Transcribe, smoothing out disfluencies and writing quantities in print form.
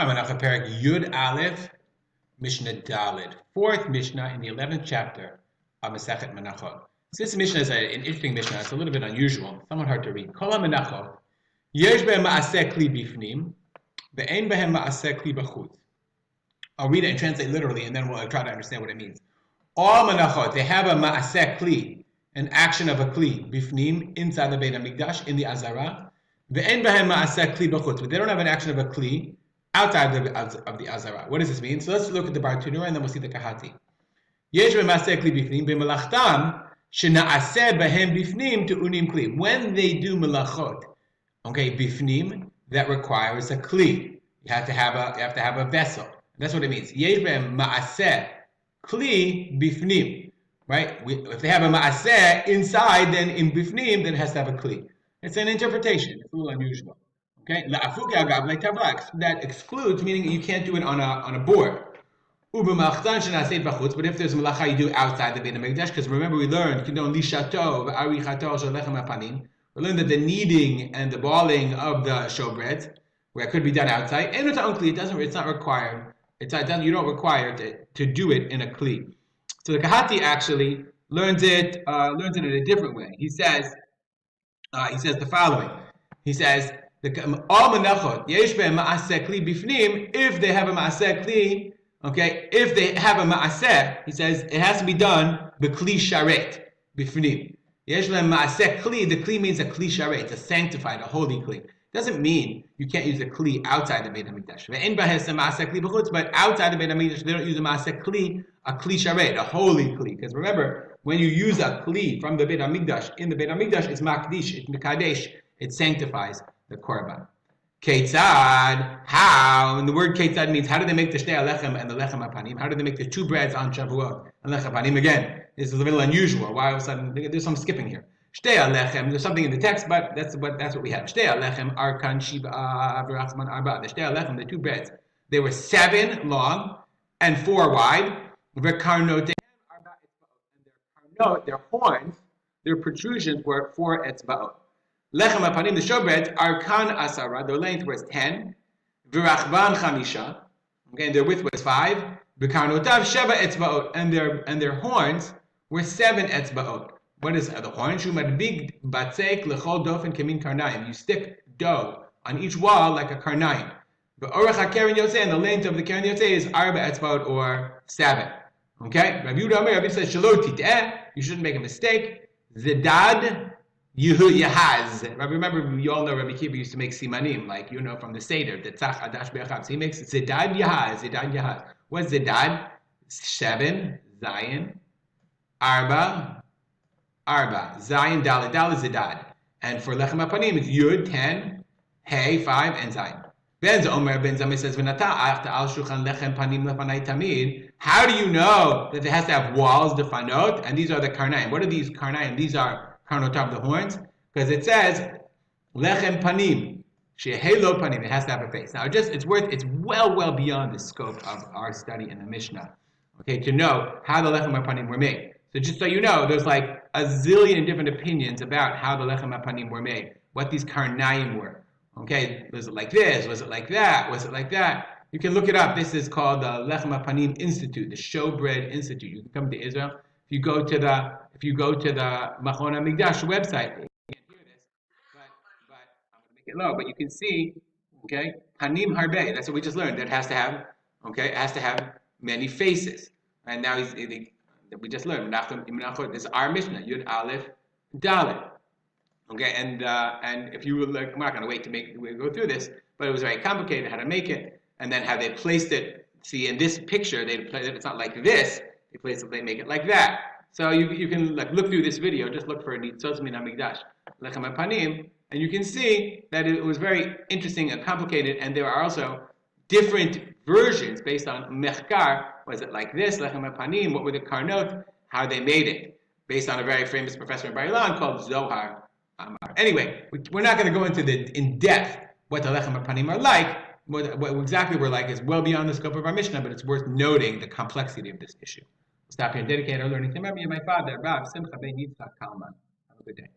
Menachot Perek Yud Aleph, Mishnah Daled, fourth Mishnah in the 11th chapter of Masechet Menachot. So this Mishnah is an interesting Mishnah. It's a little bit unusual, somewhat hard to read. Kol Menachot, Yesh behem ma'aseh kli bifnim, ve'ein behem ma'aseh kli b'chutz. I'll read it and translate literally, and then we'll try to understand what it means. All Menachot, they have a ma'aseh kli, an action of a kli, bifnim, inside the Beit HaMikdash, in the Azara. Ve'ein behem ma'aseh kli b'chutz, but they don't have an action of a kli outside of the Azara. What does this mean? So let's look at the Bar Tunura, and then we'll see the Kahati. Yesh be'ma'aseh kli bifnim, be'melachtam, shena'aseh behem bifnim tu'unim kli. When they do melachot, okay, bifnim, that requires a kli. You have to have a vessel. That's what it means. Yesh behem ma'aseh kli bifnim. Right? If they have a ma'aseh inside, then in bifnim, then it has to have a kli. It's an interpretation. It's a little unusual. Okay? That excludes, meaning you can't do it on a board. But if there's malacha, you do it outside the Beit HaMikdash, because remember we learned, we learned that the kneading and the balling of the showbreads, where it could be done outside, and it's not required. You don't require to do it in a kli. So the Kahati actually learns it in a different way. He says the following. He says, all menachot, yesh behem ma'aseh kli bifnim, if they have a ma'aseh kli, okay, if they have a ma'aseh, he says, it has to be done b'kli sharet, bifnim. Yesh behem ma'aseh kli, the kli means a kli sharet, it's a sanctified, a holy kli. Doesn't mean you can't use a kli outside the Beit HaMikdash. But outside the Beit HaMikdash, they don't use a ma'aseh kli, a kli sharet, a holy kli. Because remember, when you use a kli from the Beit HaMikdash, in the Beit HaMikdash, it's makdish, it's mekadesh, it sanctifies the korban. Ketzad, how? And the word ketzad means how do they make the shtei alechem and the lechem hapanim? How do they make the two breads on Shavuot and lechem hapanim? Again, this is a little unusual. Why all of a sudden there's some skipping here? Shtei alechem. There's something in the text, but that's what we have. Shtei alechem arkan shiva v'rachman arba. The shtei alechem, the two breads, they were 7 long and 4 wide. V'karnotehem arba etzbaot, and their horns, their protrusions were 4 etzbaot. Lechem hapanim, the showbreads, arkan asara, their length was 10. V'rachvan chamisha, okay, and their width was 5. V'karnotav sheva etzbaot, and their horns were 7 etzbaot. What is the horn? Shumadbig batzek lechol dofen kemin karnayim. You stick dough on each wall like a karnayim. The orach hakeren yoseh, and the length of the keren yoseh is arba etzbaot, or 7. Okay? Rabbi Yehuda says shelo titeh. You shouldn't make a mistake. Zedad yahaz. Remember, you all know Rabbi Kiva used to make simanim, like from the Seder, the tzach adash be'achav. So he makes zedad yahaz. What's zedad? 7, zayin, arba, zayin, daled, zedad. And for lechem hapanim, it's yud, 10, hey, 5, and zayin. Ben Zomar says, "V'nata after al shulchan lechem panim lefanai tamid." How do you know that it has to have walls, the fanot, and these are the karnaim? What are these karnaim? These are karnotav, the horns, because it says lechem panim, shehelo panim. It has to have a face. Now, it's well beyond the scope of our study in the Mishnah. Okay, to know how the lechem panim were made. So just so you know, there's like a zillion different opinions about how the lechem hapanim were made, what these karnaim were. Okay, was it like this? Was it like that? Was it like that? You can look it up. This is called the Lechem HaPanim Institute, the Showbread Institute. You can come to Israel. If you go to the Machon HaMikdash website, you can't hear this, but I'm going to make it low. But you can see, okay, Panim Harbe. That's what we just learned. That has to have many faces. And now we just learned Menachot. This is our Mishnah, Yud Aleph Dalet. Okay, and if you were like, we're not going to wait to go through this, but it was very complicated how to make it, and then how they placed it. See, in this picture, it's not like this. They make it like that. So you can look through this video. Just look for Nitzos Min HaMikdash Lechem HaPanim, and you can see that it was very interesting and complicated. And there are also different versions based on mechkar. Was it like this, Lechem HaPanim? What were the karnot? How they made it, based on a very famous professor in Bar Ilan called Zohar. Anyway, we're not going to go into in depth what the lechem hapanim are like. What exactly we're like is well beyond the scope of our Mishnah, but it's worth noting the complexity of this issue. We'll stop here and dedicate our learning to Rabbi and my father, Rav Simcha ben Yitzchak Kalman. Have a good day.